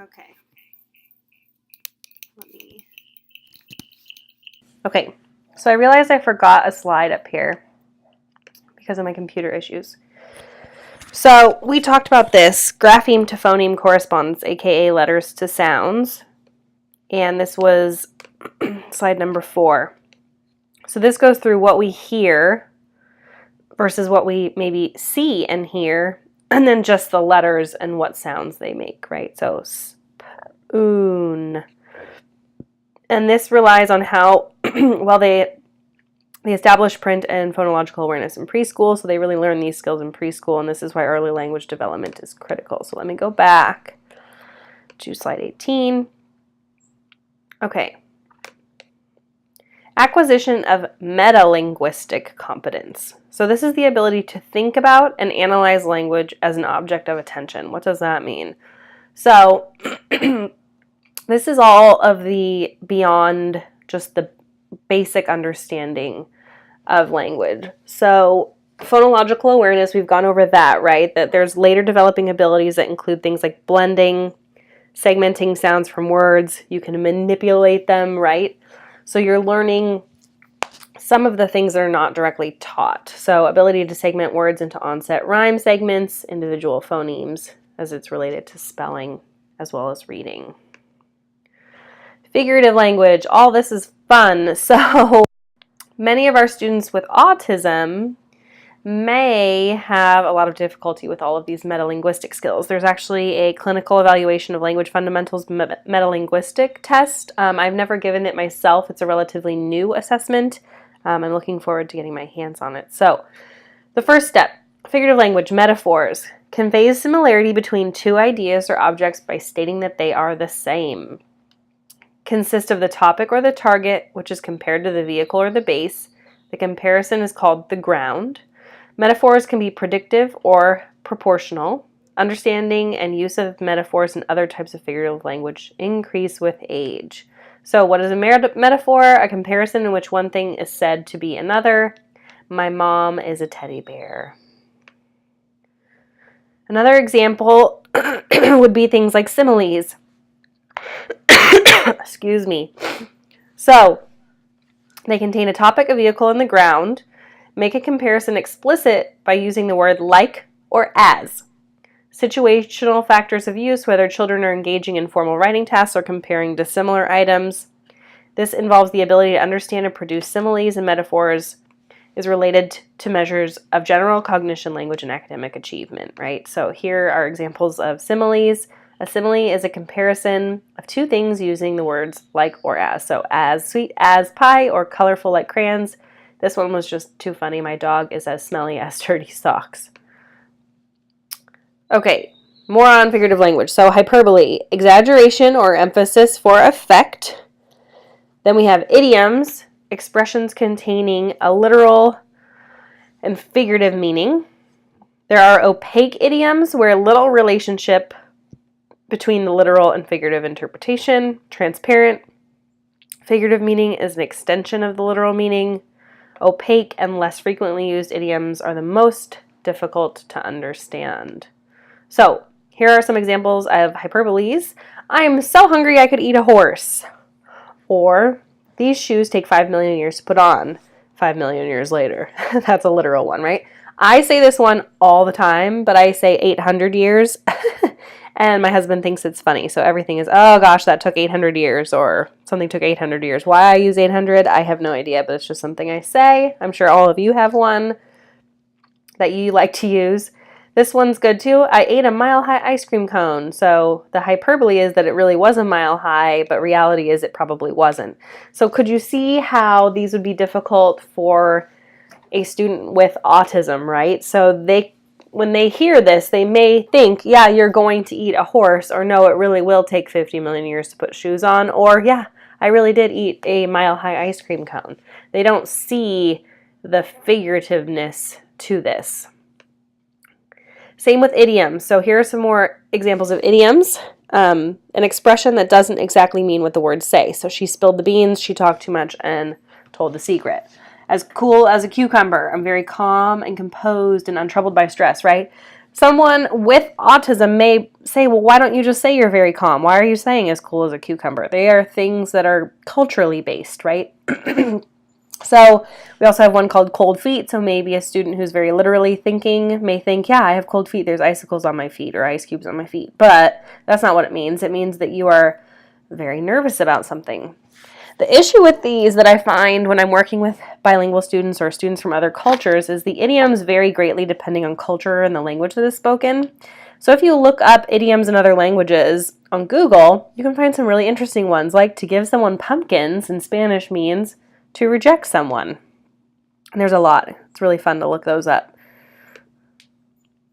Okay. Okay, so I realized I forgot a slide up here because of my computer issues. So we talked about this, grapheme to phoneme correspondence, aka letters to sounds. And this was slide number 4. So this goes through what we hear versus what we maybe see and hear, and then just the letters and what sounds they make, right? So spoon. And this relies on how well they establish print and phonological awareness in preschool, so they really learn these skills in preschool, and this is why early language development is critical. So let me go back to slide 18. Okay. Acquisition of metalinguistic competence. So this is the ability to think about and analyze language as an object of attention. What does that mean? So this is all of the beyond just the basic understanding of language. So phonological awareness, we've gone over that, right? That there's later developing abilities that include things like blending, segmenting sounds from words. You can manipulate them, right? So you're learning some of the things that are not directly taught. So ability to segment words into onset rhyme segments, individual phonemes, as it's related to spelling, as well as reading. Figurative language, all this is fun. So many of our students with autism may have a lot of difficulty with all of these metalinguistic skills. There's actually a clinical evaluation of language fundamentals metalinguistic test. I've never given it myself. It's a relatively new assessment. I'm looking forward to getting my hands on it. So the first step, figurative language, metaphors, conveys similarity between two ideas or objects by stating that they are the same. Consist of the topic or the target, which is compared to the vehicle or the base. The comparison is called the ground. Metaphors can be predictive or proportional. Understanding and use of metaphors and other types of figurative language increase with age. So what is a metaphor? A comparison in which one thing is said to be another. My mom is a teddy bear. Another example would be things like similes. Excuse me. So, they contain a topic, a vehicle, and the ground. Make a comparison explicit by using the word like or as. Situational factors of use, whether children are engaging in formal writing tasks or comparing dissimilar items. This involves the ability to understand and produce similes and metaphors, is related to measures of general cognition, language, and academic achievement, right? So here are examples of similes. A simile is a comparison of two things using the words like or as. So as sweet as pie or colorful like crayons. This one was just too funny. My dog is as smelly as dirty socks. Okay, more on figurative language. So hyperbole, exaggeration or emphasis for effect. Then we have idioms, expressions containing a literal and figurative meaning. There are opaque idioms where little relationship between the literal and figurative interpretation. Transparent, figurative meaning is an extension of the literal meaning. Opaque and less frequently used idioms are the most difficult to understand. So, here are some examples of hyperboles. I'm so hungry I could eat a horse. Or, these shoes take 5 million years to put on. 5 million years later. That's a literal one, right? I say this one all the time, but I say 800 years. And my husband thinks it's funny. So everything is, oh gosh, that took 800 years, or something took 800 years. Why I use 800, I have no idea, but it's just something I say. I'm sure all of you have one that you like to use. This one's good too. I ate a mile-high ice cream cone. So the hyperbole is that it really was a mile high, but reality is it probably wasn't. So could you see how these would be difficult for a student with autism, right? So when they hear this, they may think, yeah, you're going to eat a horse, or no, it really will take 50 million years to put shoes on, or yeah, I really did eat a mile-high ice cream cone. They don't see the figurativeness to this. Same with idioms. So here are some more examples of idioms. An expression that doesn't exactly mean what the words say. So she spilled the beans, she talked too much, and told the secret. As cool as a cucumber. I'm very calm and composed and untroubled by stress, right? Someone with autism may say, well, why don't you just say you're very calm? Why are you saying as cool as a cucumber? They are things that are culturally based, right? So we also have one called cold feet. So maybe a student who's very literally thinking may think, yeah, I have cold feet. There's icicles on my feet or ice cubes on my feet. But that's not what it means. It means that you are very nervous about something. The issue with these that I find when I'm working with bilingual students or students from other cultures is the idioms vary greatly depending on culture and the language that is spoken. So if you look up idioms in other languages on Google, you can find some really interesting ones, like to give someone pumpkins in Spanish means to reject someone. And there's a lot. It's really fun to look those up.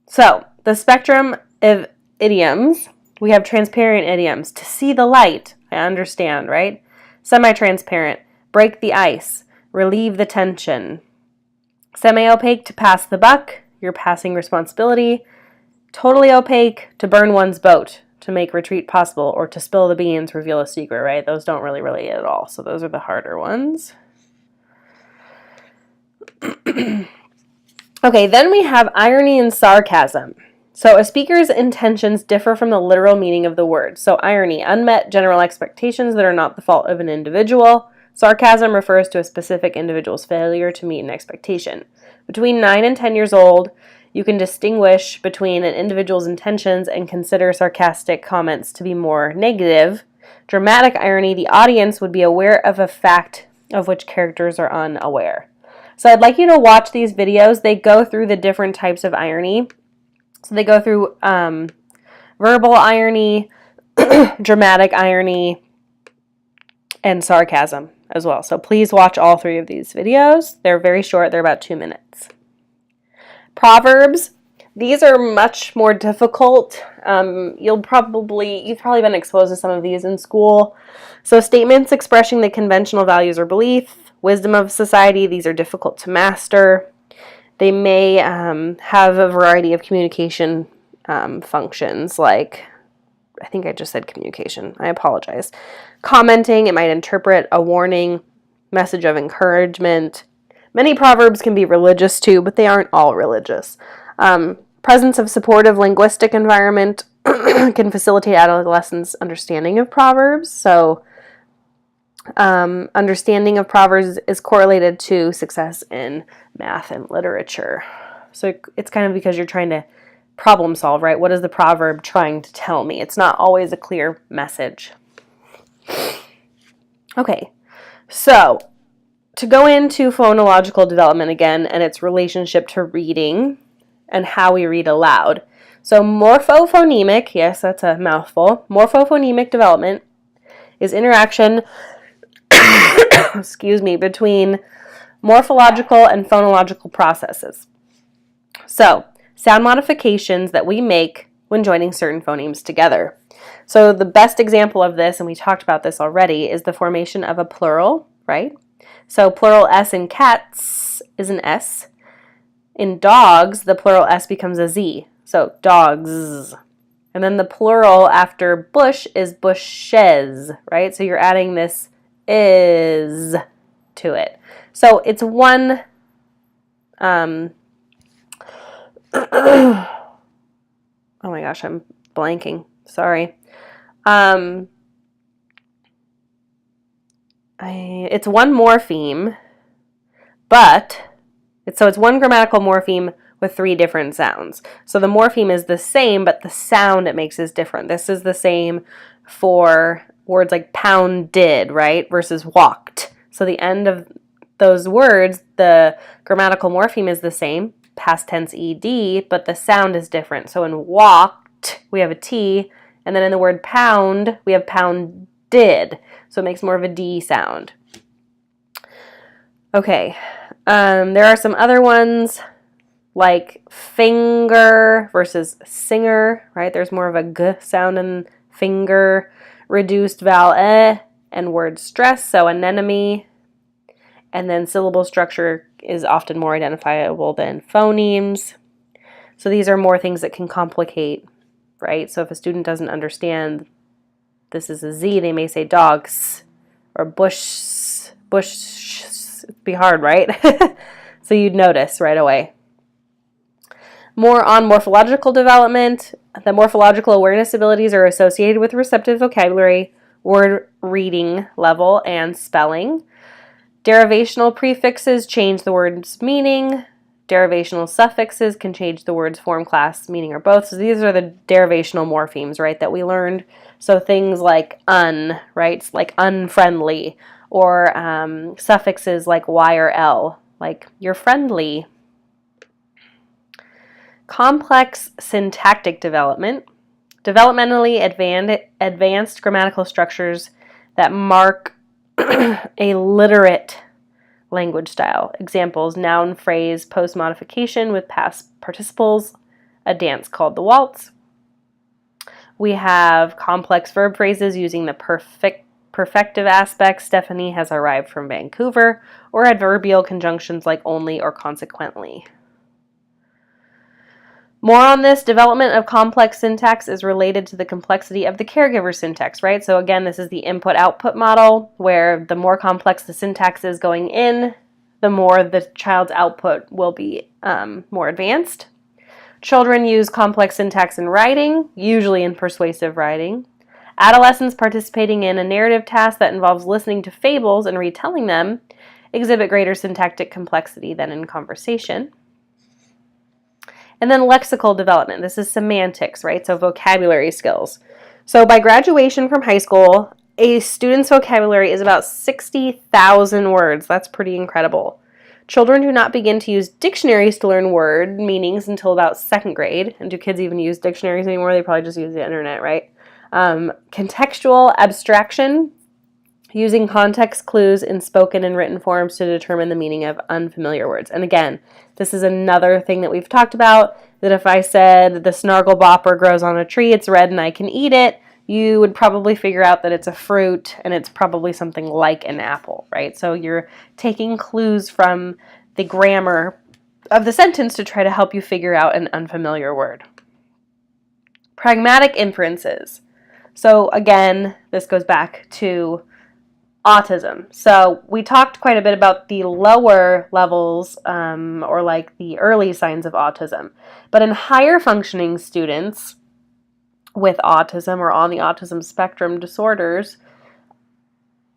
So the spectrum of idioms, we have transparent idioms. To see the light, I understand, right? Semi-transparent, break the ice, relieve the tension. Semi-opaque, to pass the buck, you're passing responsibility. Totally opaque, to burn one's boat, to make retreat possible, or to spill the beans, reveal a secret, right? Those don't really relate at all, so those are the harder ones. Okay, then we have irony and sarcasm. So a speaker's intentions differ from the literal meaning of the word. So irony, unmet general expectations that are not the fault of an individual. Sarcasm refers to a specific individual's failure to meet an expectation. Between 9 and 10 years old, you can distinguish between an individual's intentions and consider sarcastic comments to be more negative. Dramatic irony, the audience would be aware of a fact of which characters are unaware. So I'd like you to watch these videos. They go through the different types of irony. So they go through verbal irony, dramatic irony, and sarcasm as well. So please watch all 3 of these videos. They're very short. They're about 2 minutes. Proverbs. These are much more difficult. You've probably been exposed to some of these in school. So statements expressing the conventional values or belief, wisdom of society, these are difficult to master. They may have a variety of communication functions, like, I think I just said communication. I apologize. Commenting, it might interpret a warning, message of encouragement. Many proverbs can be religious too, but they aren't all religious. Presence of supportive linguistic environment can facilitate adolescents' understanding of proverbs. So understanding of proverbs is correlated to success in math and literature. So it's kind of because you're trying to problem solve, right? What is the proverb trying to tell me? It's not always a clear message. Okay, so to go into phonological development again and its relationship to reading and how we read aloud. So morphophonemic, yes, that's a mouthful. Morphophonemic development is interaction between morphological and phonological processes. So, sound modifications that we make when joining certain phonemes together. So the best example of this, and we talked about this already, is the formation of a plural, right? So plural S in cats is an S. In dogs, the plural S becomes a Z. So dogs. And then the plural after bush is bushes, right? So you're adding this is to it. So it's one oh my gosh, I'm blanking. Sorry. It's one morpheme, but it's one grammatical morpheme with 3 different sounds. So the morpheme is the same, but the sound it makes is different. This is the same for words like pounded, right, versus walked. So the end of those words, the grammatical morpheme is the same, past tense ed, but the sound is different. So in walked, we have a T, and then in the word pound, we have pounded. So it makes more of a D sound. Okay, there are some other ones like finger versus singer, right? There's more of a G sound in finger. Reduced vowel and word stress, so anemone. And then syllable structure is often more identifiable than phonemes. So these are more things that can complicate, right? So if a student doesn't understand this is a Z, they may say dogs or bush. It'd be hard, right? So you'd notice right away. More on morphological development. The morphological awareness abilities are associated with receptive vocabulary, word reading level, and spelling. Derivational prefixes change the word's meaning. Derivational suffixes can change the word's form, class, meaning, or both. So these are the derivational morphemes, right, that we learned. So things like right, like unfriendly, or suffixes like y or l, like you're friendly. Complex syntactic development. Developmentally advanced grammatical structures that mark a literate language style. Examples: noun phrase post-modification with past participles, a dance called the waltz. We have complex verb phrases using the perfective aspects. Stephanie has arrived from Vancouver, or adverbial conjunctions like only or consequently. More on this. Development of complex syntax is related to the complexity of the caregiver syntax, right? So again, this is the input-output model, where the more complex the syntax is going in, the more the child's output will be more advanced. Children use complex syntax in writing, usually in persuasive writing. Adolescents participating in a narrative task that involves listening to fables and retelling them exhibit greater syntactic complexity than in conversation. And then lexical development. This is semantics, right? So vocabulary skills. So by graduation from high school, a student's vocabulary is about 60,000 words. That's pretty incredible. Children do not begin to use dictionaries to learn word meanings until about 2nd grade. And do kids even use dictionaries anymore? They probably just use the internet, right? Contextual abstraction, using context clues in spoken and written forms to determine the meaning of unfamiliar words. And again, this is another thing that we've talked about, that if I said the snargle bopper grows on a tree, it's red and I can eat it, you would probably figure out that it's a fruit and it's probably something like an apple, right? So you're taking clues from the grammar of the sentence to try to help you figure out an unfamiliar word. Pragmatic inferences. So again, this goes back to autism. So we talked quite a bit about the lower levels or like the early signs of autism. But in higher functioning students with autism or on the autism spectrum disorders,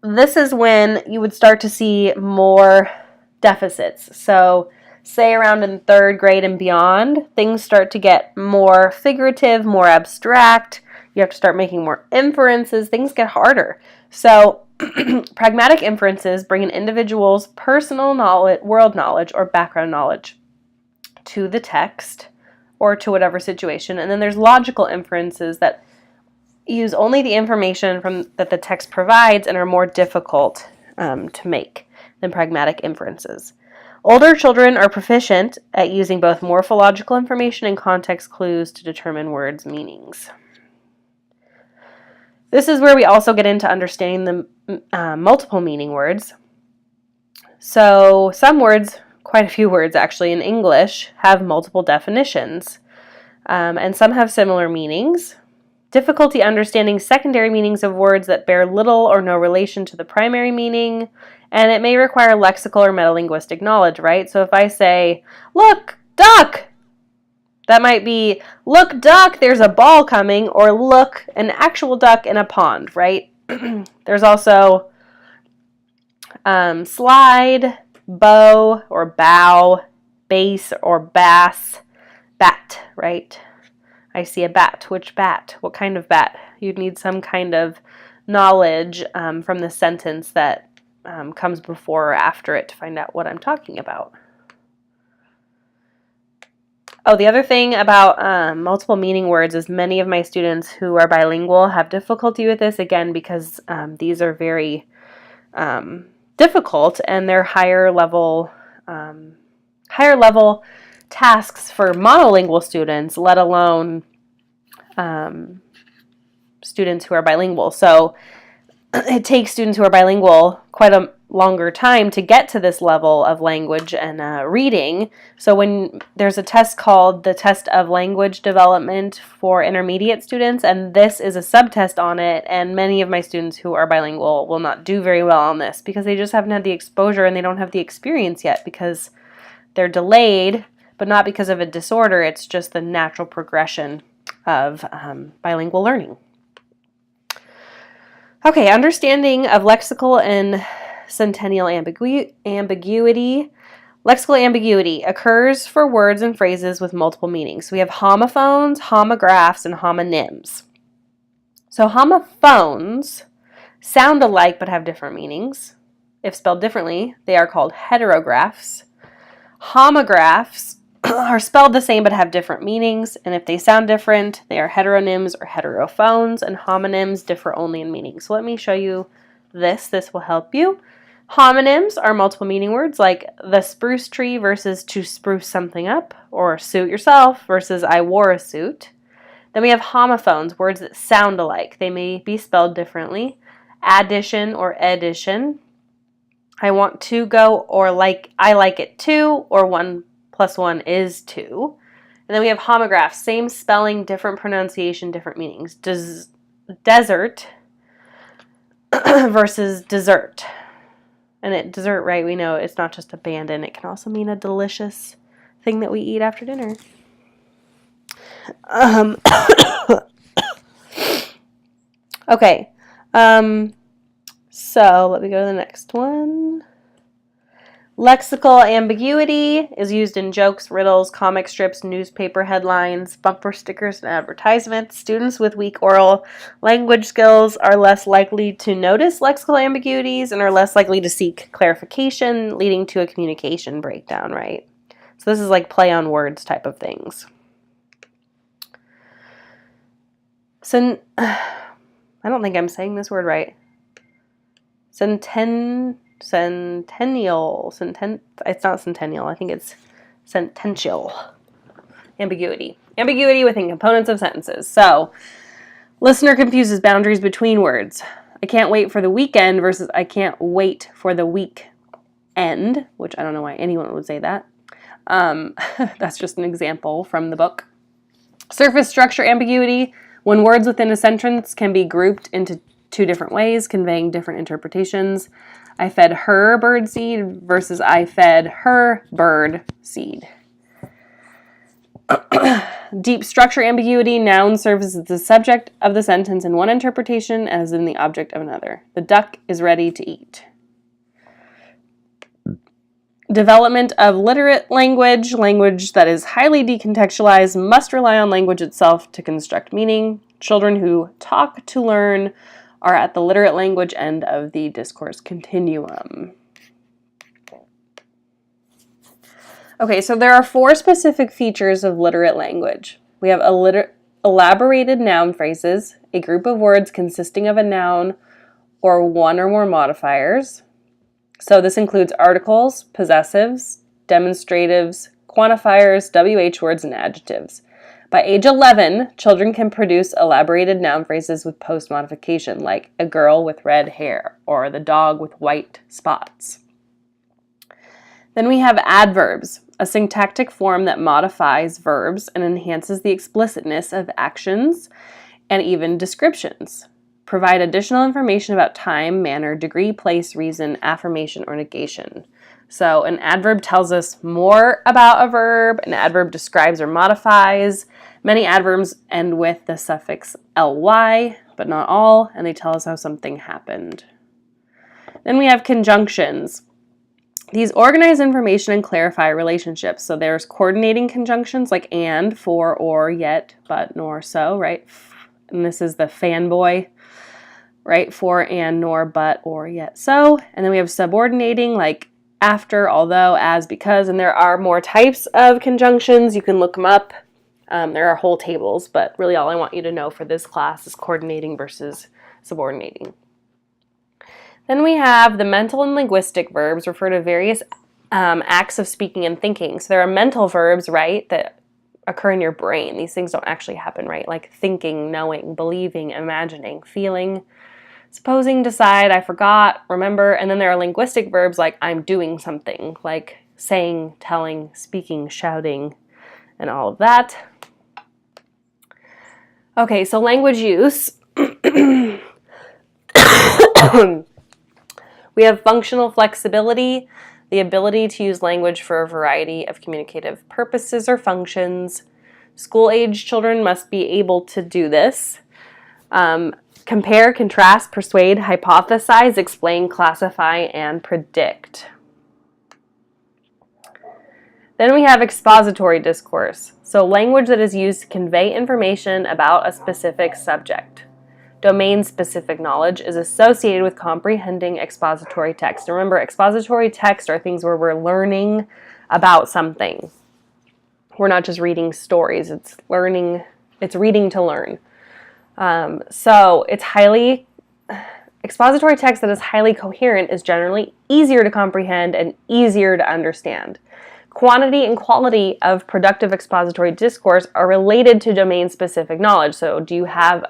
this is when you would start to see more deficits. So say around in 3rd grade and beyond, things start to get more figurative, more abstract. You have to start making more inferences. Things get harder. So pragmatic inferences bring an individual's personal knowledge, world knowledge, or background knowledge to the text or to whatever situation. And then there's logical inferences that use only the information that the text provides and are more difficult to make than pragmatic inferences. Older children are proficient at using both morphological information and context clues to determine words' meanings. This is where we also get into understanding the multiple meaning words. So some words, quite a few words actually in English, have multiple definitions, and some have similar meanings. Difficulty understanding secondary meanings of words that bear little or no relation to the primary meaning, and it may require lexical or metalinguistic knowledge, right? So if I say, look, duck, that might be, look, duck, there's a ball coming, or look, an actual duck in a pond, right? There's also slide, bow, or bow, base, or bass, bat, right? I see a bat. Which bat? What kind of bat? You'd need some kind of knowledge from the sentence that comes before or after it to find out what I'm talking about. Oh, the other thing about multiple meaning words is many of my students who are bilingual have difficulty with this, again, because these are very difficult and they're higher level tasks for monolingual students, let alone students who are bilingual. So it takes students who are bilingual quite a longer time to get to this level of language and reading. So when there's a test called the Test of Language Development for intermediate students, and this is a subtest on it, and many of my students who are bilingual will not do very well on this because they just haven't had the exposure and they don't have the experience yet because they're delayed but not because of a disorder. It's just the natural progression of bilingual learning. Okay, understanding of lexical and centennial ambiguity. Lexical ambiguity occurs for words and phrases with multiple meanings. So we have homophones, homographs, and homonyms. So homophones sound alike but have different meanings. If spelled differently, they are called heterographs. Homographs are spelled the same but have different meanings, and if they sound different, they are heteronyms or heterophones, and homonyms differ only in meaning. So let me show you this. This will help you. Homonyms are multiple meaning words like the spruce tree versus to spruce something up, or suit yourself versus I wore a suit. Then we have homophones, words that sound alike. They may be spelled differently. Addition or addition. I want to go, or like I like it too, or 1 + 1 is 2. And then we have homographs, same spelling, different pronunciation, different meanings. Desert versus dessert. And dessert, right, we know it's not just abandon. It can also mean a delicious thing that we eat after dinner. Okay. So let me go to the next one. Lexical ambiguity is used in jokes, riddles, comic strips, newspaper headlines, bumper stickers, and advertisements. Students with weak oral language skills are less likely to notice lexical ambiguities and are less likely to seek clarification, leading to a communication breakdown, right? So this is like play on words type of things. So, I don't think I'm saying this word right. Centennial. It's not centennial. I think it's sentential. Ambiguity. Ambiguity within components of sentences. So, listener confuses boundaries between words. I can't wait for the weekend versus I can't wait for the week end, which I don't know why anyone would say that. That's just an example from the book. Surface structure ambiguity. When words within a sentence can be grouped into 2 different ways, conveying different interpretations. I fed her bird seed versus I fed her bird seed. Deep structure ambiguity. Noun serves as the subject of the sentence in one interpretation as in the object of another. The duck is ready to eat. Development of literate language. Language that is highly decontextualized must rely on language itself to construct meaning. Children who talk to learn are at the literate language end of the discourse continuum. Okay, so there are 4 specific features of literate language. We have elaborated noun phrases, a group of words consisting of a noun or one or more modifiers. So this includes articles, possessives, demonstratives, quantifiers, WH words, and adjectives. By age 11, children can produce elaborated noun phrases with post-modification, like a girl with red hair or the dog with white spots. Then we have adverbs, a syntactic form that modifies verbs and enhances the explicitness of actions and even descriptions. Provide additional information about time, manner, degree, place, reason, affirmation, or negation. So an adverb tells us more about a verb. An adverb describes or modifies. Many adverbs end with the suffix ly, but not all, and they tell us how something happened. Then we have conjunctions. These organize information and clarify relationships. So there's coordinating conjunctions like and, for, or, yet, but, nor, so, right? And this is the fanboy, right? For, and, nor, but, or, yet, so. And then we have subordinating like after, although, as, because, and there are more types of conjunctions. You can look them up. There are whole tables, but really all I want you to know for this class is coordinating versus subordinating. Then we have the mental and linguistic verbs refer to various acts of speaking and thinking. So there are mental verbs, right, that occur in your brain. These things don't actually happen, right? Like thinking, knowing, believing, imagining, feeling, supposing, decide, I forgot, remember. And then there are linguistic verbs like I'm doing something, like saying, telling, speaking, shouting, and all of that. Okay, so language use. We have functional flexibility. the ability to use language for a variety of communicative purposes or functions. School-age children must be able to do this. Compare, contrast, persuade, hypothesize, explain, classify, and predict. Then we have expository discourse, so language that is used to convey information about a specific subject. Domain-specific knowledge is associated with comprehending expository text. Remember, expository text are things where we're learning about something. We're not just reading stories, it's reading to learn. So expository text that is highly coherent is generally easier to comprehend and easier to understand. Quantity and quality of productive expository discourse are related to domain-specific knowledge. So do you have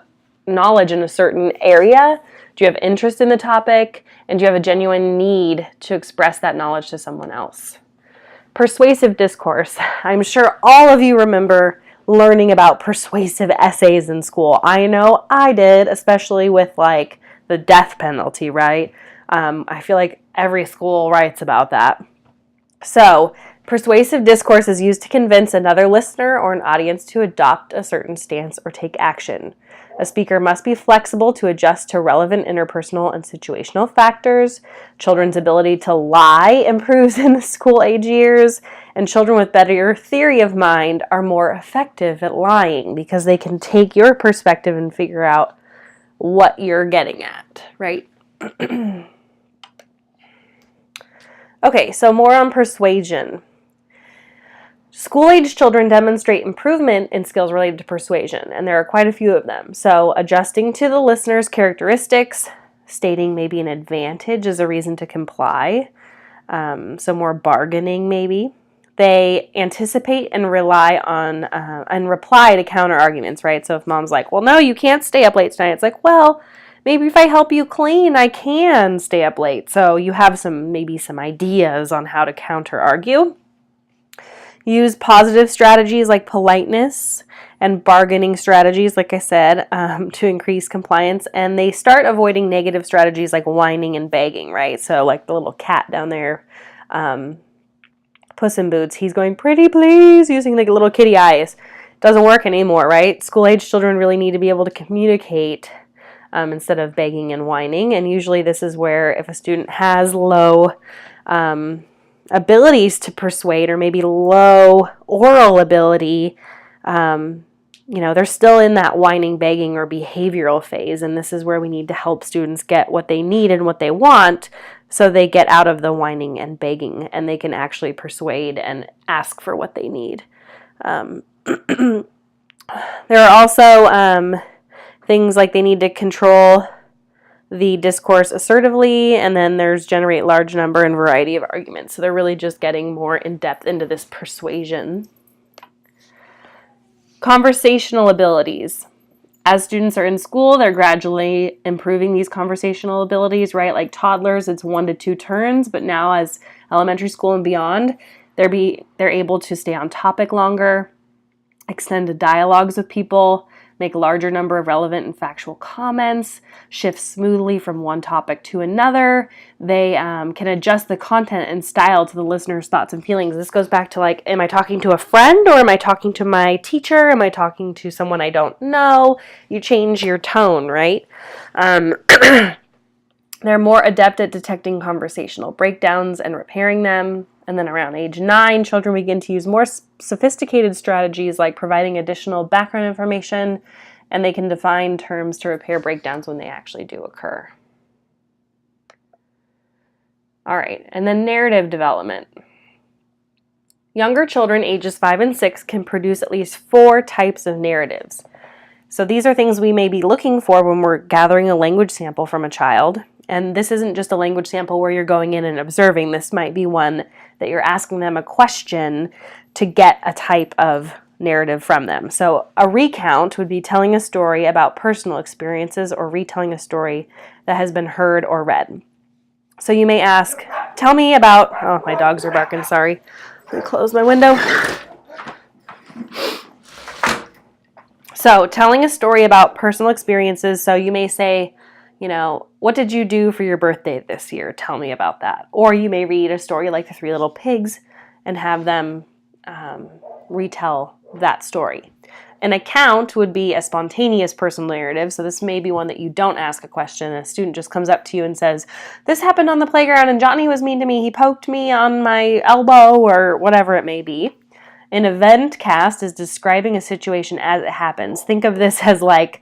knowledge in a certain area? Do you have interest in the topic? And do you have a genuine need to express that knowledge to someone else? Persuasive discourse. I'm sure all of you remember learning about persuasive essays in school. I know I did, especially with like the death penalty, right? I feel like every school writes about that. So, persuasive discourse is used to convince another listener or an audience to adopt a certain stance or take action. A speaker must be flexible to adjust to relevant interpersonal and situational factors. Children's ability to lie improves in the school-age years, and children with better theory of mind are more effective at lying because they can take your perspective and figure out what you're getting at, right? Okay, so more on persuasion. School-age children demonstrate improvement in skills related to persuasion, and there are quite a few of them. So adjusting to the listener's characteristics, stating maybe an advantage as a reason to comply, so more bargaining maybe. They anticipate and rely on and reply to counter arguments, right? So if mom's like, well, no, you can't stay up late tonight. It's like, well, maybe if I help you clean, I can stay up late. So you have maybe some ideas on how to counter argue. Use positive strategies like politeness and bargaining strategies, like I said, to increase compliance. And they start avoiding negative strategies like whining and begging, right? So like the little cat down there, Puss in Boots, he's going, pretty please, using like little kitty eyes. Doesn't work anymore, right? School-age children really need to be able to communicate instead of begging and whining. And usually this is where if a student has low abilities to persuade or maybe low oral ability, they're still in that whining, begging, or behavioral phase. And this is where we need to help students get what they need and what they want so they get out of the whining and begging and they can actually persuade and ask for what they need. There are also things like they need to control the discourse assertively, and then there's generate large number and variety of arguments. So they're really just getting more in depth into this persuasion. Conversational abilities. As students are in school, they're gradually improving these conversational abilities, right? Like toddlers, it's 1 to 2 turns, but now as elementary school and beyond, they're able to stay on topic longer, extend dialogues with people, make a larger number of relevant and factual comments, shift smoothly from one topic to another. They can adjust the content and style to the listener's thoughts and feelings. This goes back to like, am I talking to a friend or am I talking to my teacher? Am I talking to someone I don't know? You change your tone, right? They're more adept at detecting conversational breakdowns and repairing them. And then around age 9, children begin to use more sophisticated strategies like providing additional background information, and they can define terms to repair breakdowns when they actually do occur. All right, and then narrative development. Younger children, ages 5 and 6, can produce at least 4 types of narratives. So these are things we may be looking for when we're gathering a language sample from a child. And this isn't just a language sample where you're going in and observing. This might be one that you're asking them a question to get a type of narrative from them. So a recount would be telling a story about personal experiences or retelling a story that has been heard or read. So you may ask, tell me about, oh, my dogs are barking, sorry. Let me close my window. So telling a story about personal experiences, so you may say, You know, what did you do for your birthday this year? Tell me about that. Or you may read a story like The Three Little Pigs and have them retell that story. An account would be a spontaneous personal narrative, so this may be one that you don't ask a question. A student just comes up to you and says, this happened on the playground and Johnny was mean to me. He poked me on my elbow, or whatever it may be. An event cast is describing a situation as it happens. Think of this as like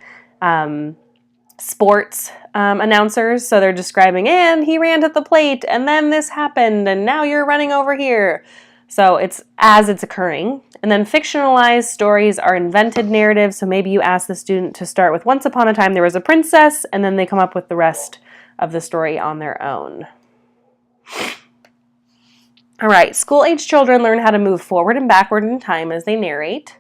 sports announcers. So they're describing, and he ran to the plate, and then this happened, and now you're running over here. So it's as it's occurring. And then fictionalized stories are invented narratives. So maybe you ask the student to start with, once upon a time there was a princess, and then they come up with the rest of the story on their own. All right, school-age children learn how to move forward and backward in time as they narrate.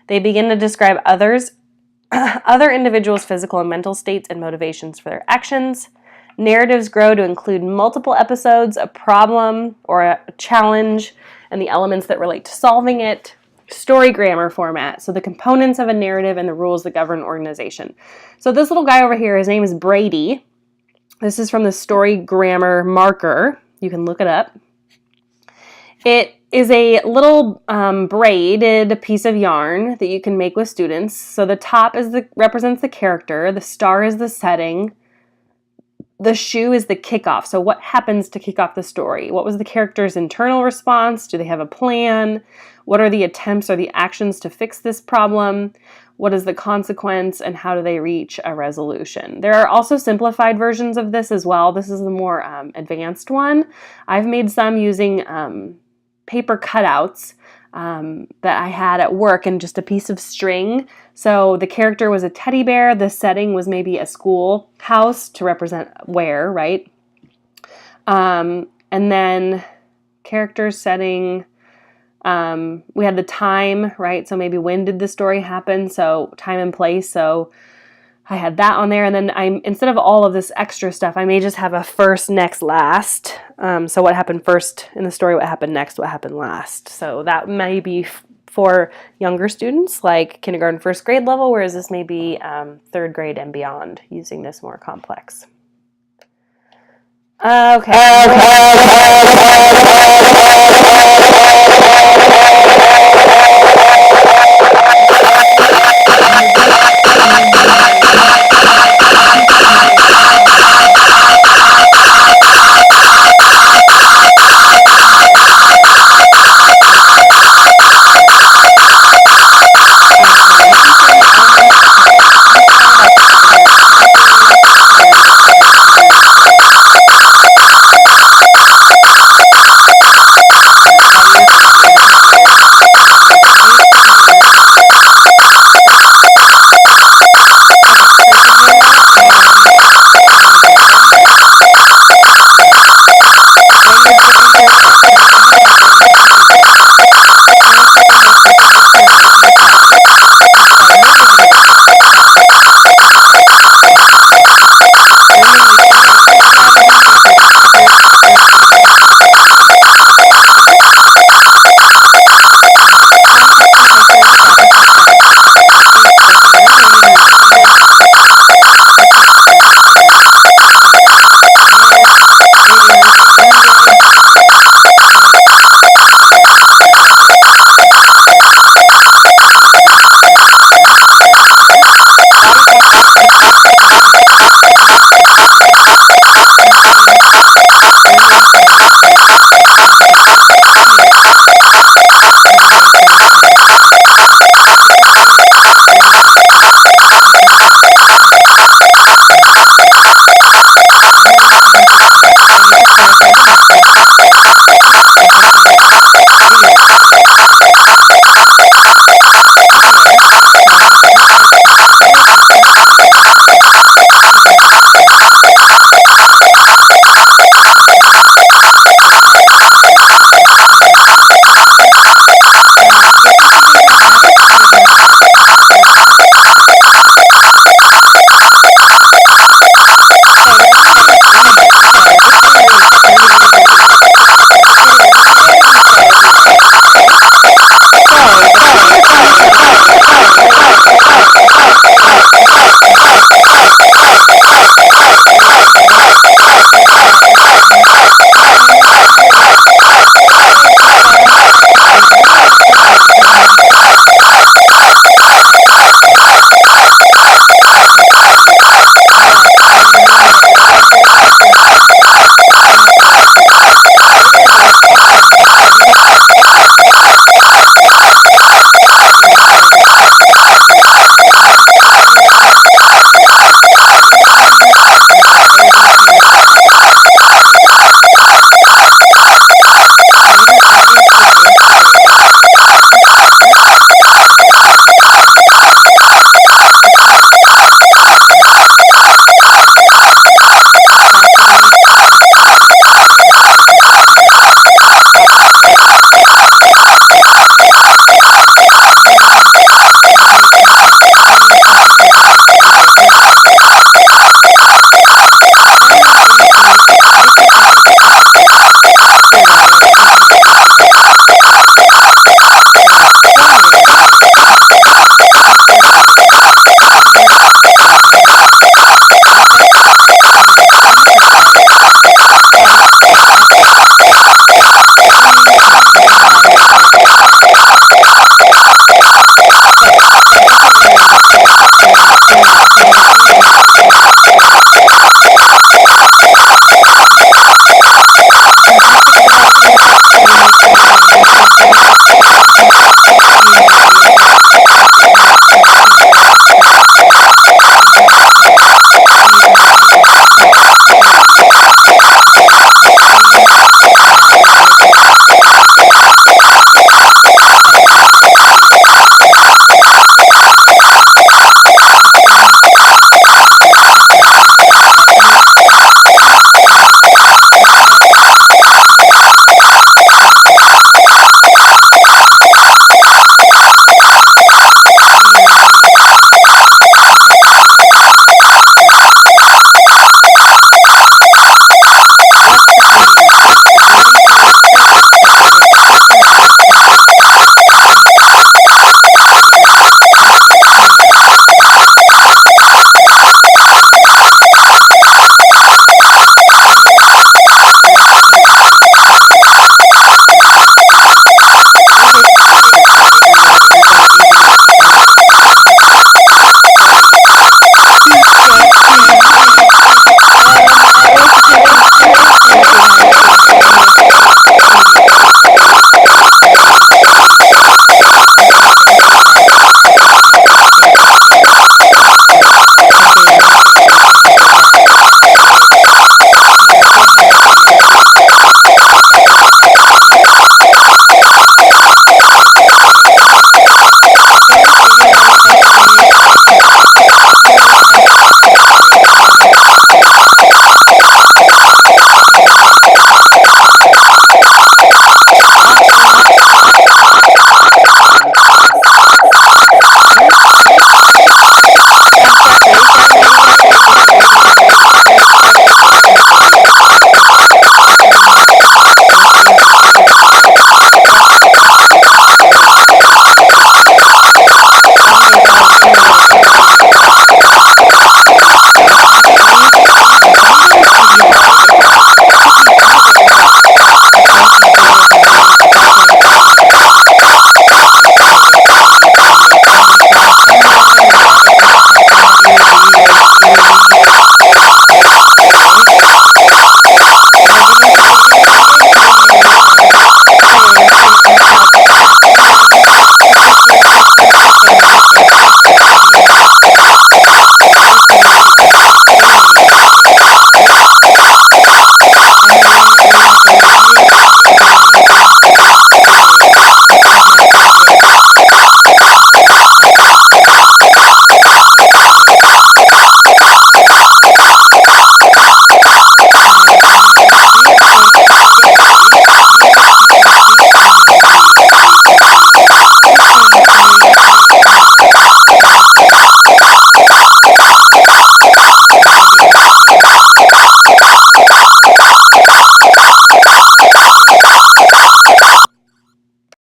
They begin to describe other individuals' physical and mental states and motivations for their actions. Narratives grow to include multiple episodes, a problem or a challenge, and the elements that relate to solving it. Story grammar format, so the components of a narrative and the rules that govern organization. So this little guy over here, his name is Brady. This is from the Story Grammar Marker. You can look it up. It is a little braided piece of yarn that you can make with students. So the top represents the character, the star is the setting, the shoe is the kickoff. So what happens to kick off the story? What was the character's internal response? Do they have a plan? What are the attempts or the actions to fix this problem? What is the consequence, and how do they reach a resolution? There are also simplified versions of this as well. This is the more advanced one. I've made some using paper cutouts that I had at work and just a piece of string. So the character was a teddy bear. The setting was maybe a school house to represent where, right? And then character setting, we had the time, right? So maybe when did the story happen? So time and place. So I had that on there. And then instead of all of this extra stuff, I may just have a first, next, last. So what happened first in the story, what happened next, what happened last. So that may be for younger students, like kindergarten, first grade level, whereas this may be third grade and beyond, using this more complex. Okay.